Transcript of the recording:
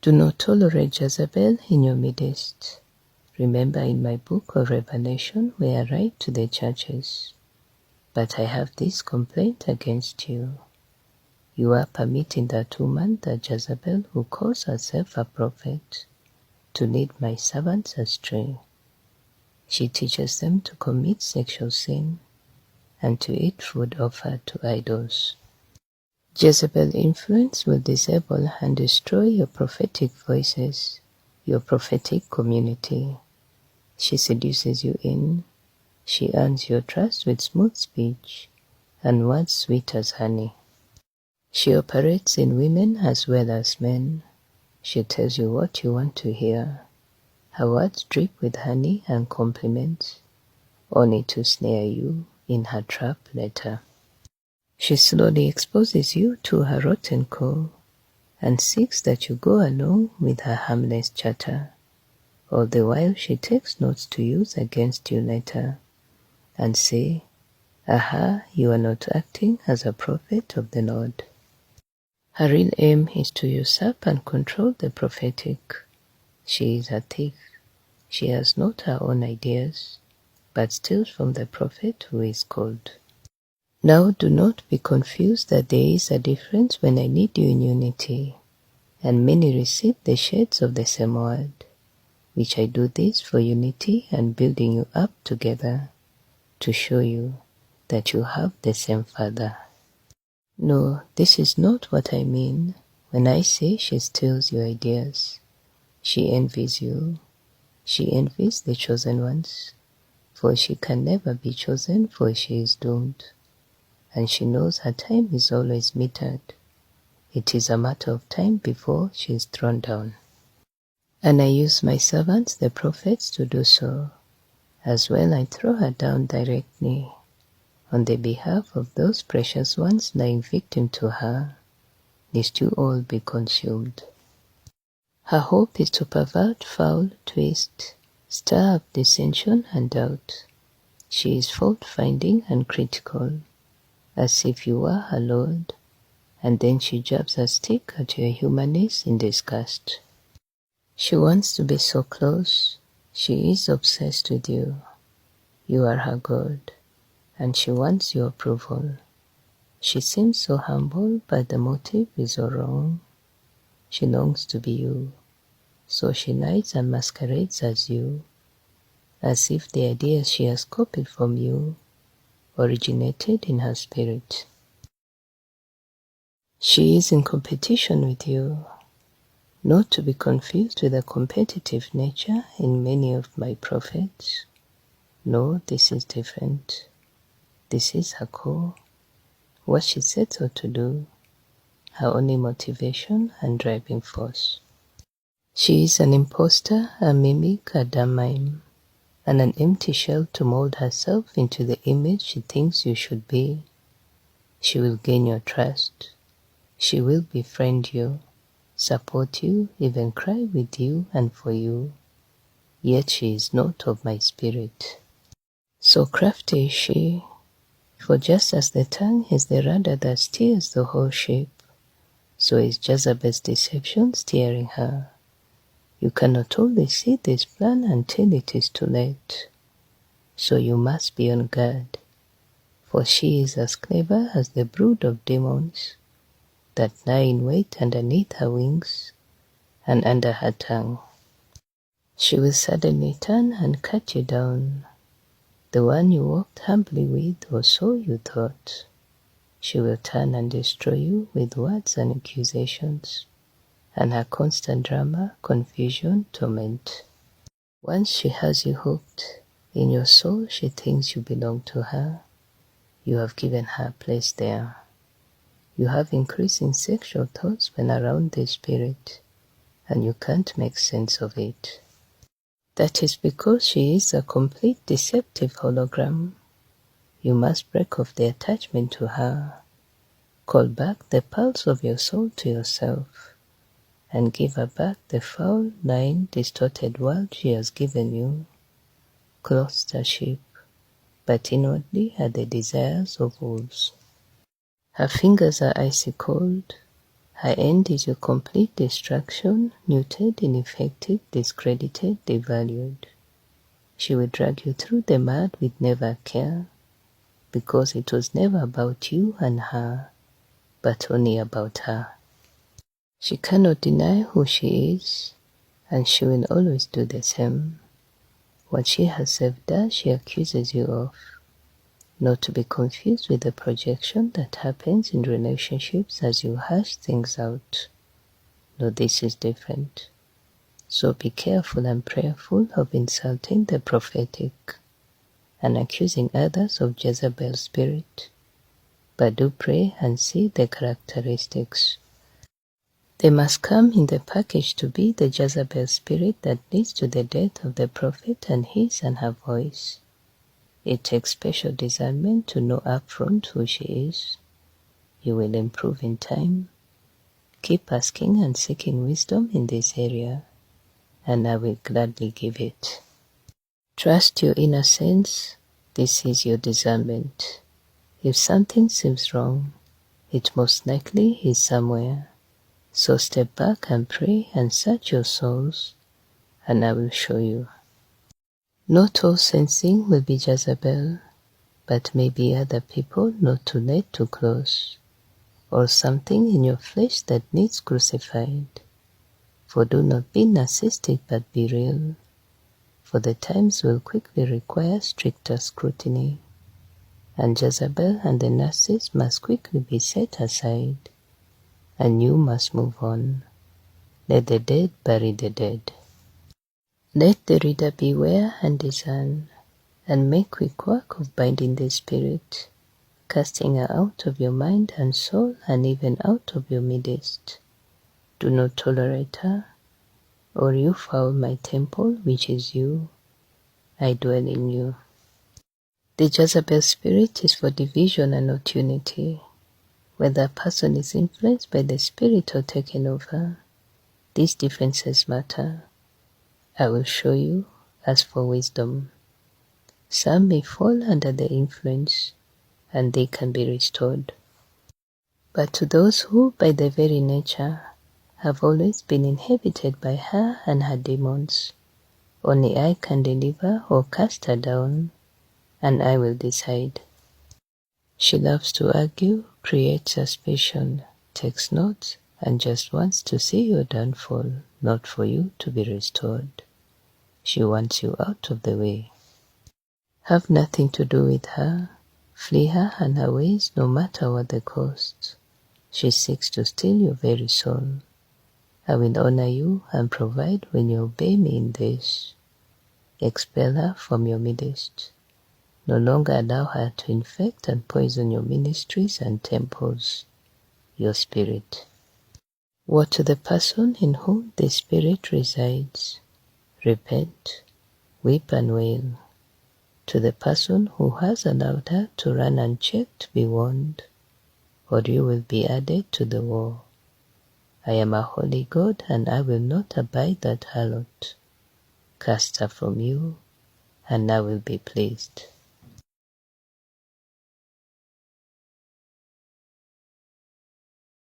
Do not tolerate Jezebel in your midst. Remember in my book of Revelation where I write to the churches, but I have this complaint against you. You are permitting that woman, that Jezebel, who calls herself a prophet, to lead my servants astray. She teaches them to commit sexual sin and to eat food offered to idols. Jezebel's influence will disable and destroy your prophetic voices, your prophetic community. She seduces you in. She earns your trust with smooth speech and words sweet as honey. She operates in women as well as men. She tells you what you want to hear. Her words drip with honey and compliments, only to snare you in her trap later. She slowly exposes you to her rotten core and seeks that you go along with her harmless chatter. All the while she takes notes to use against you later and say, "Aha, you are not acting as a prophet of the Lord." Her real aim is to usurp and control the prophetic. She is a thief. She has not her own ideas, but steals from the prophet who is called. Now do not be confused that there is a difference when I lead you in unity, and many receive the shades of the same word, which I do this for unity and building you up together, to show you that you have the same Father. No, this is not what I mean when I say she steals your ideas. She envies you. She envies the chosen ones, for she can never be chosen, for she is doomed. And she knows her time is always metered. It is a matter of time before she is thrown down. And I use my servants, the prophets, to do so. As well I throw her down directly, on the behalf of those precious ones lying victim to her, lest you all be consumed. Her hope is to pervert, foul, twist, stir up dissension and doubt. She is fault-finding and critical, as if you were her Lord, and then she jabs a stick at your humanness in disgust. She wants to be so close. She is obsessed with you. You are her God, and she wants your approval. She seems so humble, but the motive is all wrong. She longs to be you, so she lies and masquerades as you, as if the ideas she has copied from you originated in her spirit. She is in competition with you, not to be confused with the competitive nature in many of my prophets. No, this is different. This is her core, what she sets out to do, her only motivation and driving force. She is an imposter, a mimic, a dumb mime, and an empty shell to mold herself into the image she thinks you should be. She will gain your trust. She will befriend you, support you, even cry with you and for you. Yet she is not of my spirit. So crafty is she, for just as the tongue is the rudder that steers the whole ship, so is Jezebel's deception steering her. You cannot always see this plan until it is too late. So you must be on guard, for she is as clever as the brood of demons that lie in wait underneath her wings and under her tongue. She will suddenly turn and cut you down. The one you walked humbly with, or so you thought. She will turn and destroy you with words and accusations, and her constant drama, confusion, torment. Once she has you hooked, in your soul she thinks you belong to her. You have given her a place there. You have increasing sexual thoughts when around the spirit, and you can't make sense of it. That is because she is a complete deceptive hologram. You must break off the attachment to her, call back the pulse of your soul to yourself, and give her back the foul, lying, distorted world she has given you. Clothed as sheep, but inwardly are the desires of wolves. Her fingers are icy cold, Her end is your complete destruction, neutered, ineffective, discredited, devalued. She will drag you through the mud with never care, because it was never about you and her, but only about her. She cannot deny who she is, and she will always do the same. What she herself does, she accuses you of, not to be confused with the projection that happens in relationships as you hash things out. No, this is different. So be careful and prayerful of insulting the prophetic and accusing others of Jezebel's spirit. But do pray and see the characteristics. They must come in the package to be the Jezebel spirit that leads to the death of the prophet and his and her voice. It takes special discernment to know upfront who she is. You will improve in time. Keep asking and seeking wisdom in this area, and I will gladly give it. Trust your inner sense. This is your discernment. If something seems wrong, it most likely is somewhere. So step back and pray and search your souls, and I will show you. Not all sensing will be Jezebel, but maybe other people not too late too close, or something in your flesh that needs crucified. For do not be narcissistic, but be real, for the times will quickly require stricter scrutiny, and Jezebel and the narcissist must quickly be set aside, and you must move on. Let the dead bury the dead. Let the reader beware and discern, and make quick work of binding the spirit, casting her out of your mind and soul, and even out of your midst. Do not tolerate her, or you foul my temple, which is you. I dwell in you. The Jezebel spirit is for division and not unity. Whether a person is influenced by the spirit or taken over, these differences matter. I will show you. As for wisdom, some may fall under the influence, and they can be restored. But to those who, by their very nature, have always been inhabited by her and her demons, only I can deliver or cast her down, and I will decide. She loves to argue, creates suspicion, takes notes, and just wants to see your downfall, not for you to be restored. She wants you out of the way. Have nothing to do with her. Flee her and her ways, no matter what the cost. She seeks to steal your very soul. I will honor you and provide when you obey me in this. Expel her from your midst. No longer allow her to infect and poison your ministries and temples, your spirit. Woe to the person in whom the spirit resides. Repent, weep and wail. To the person who has allowed her to run unchecked, be warned, or you will be added to the war. I am a holy God, and I will not abide that harlot. Cast her from you, and I will be pleased.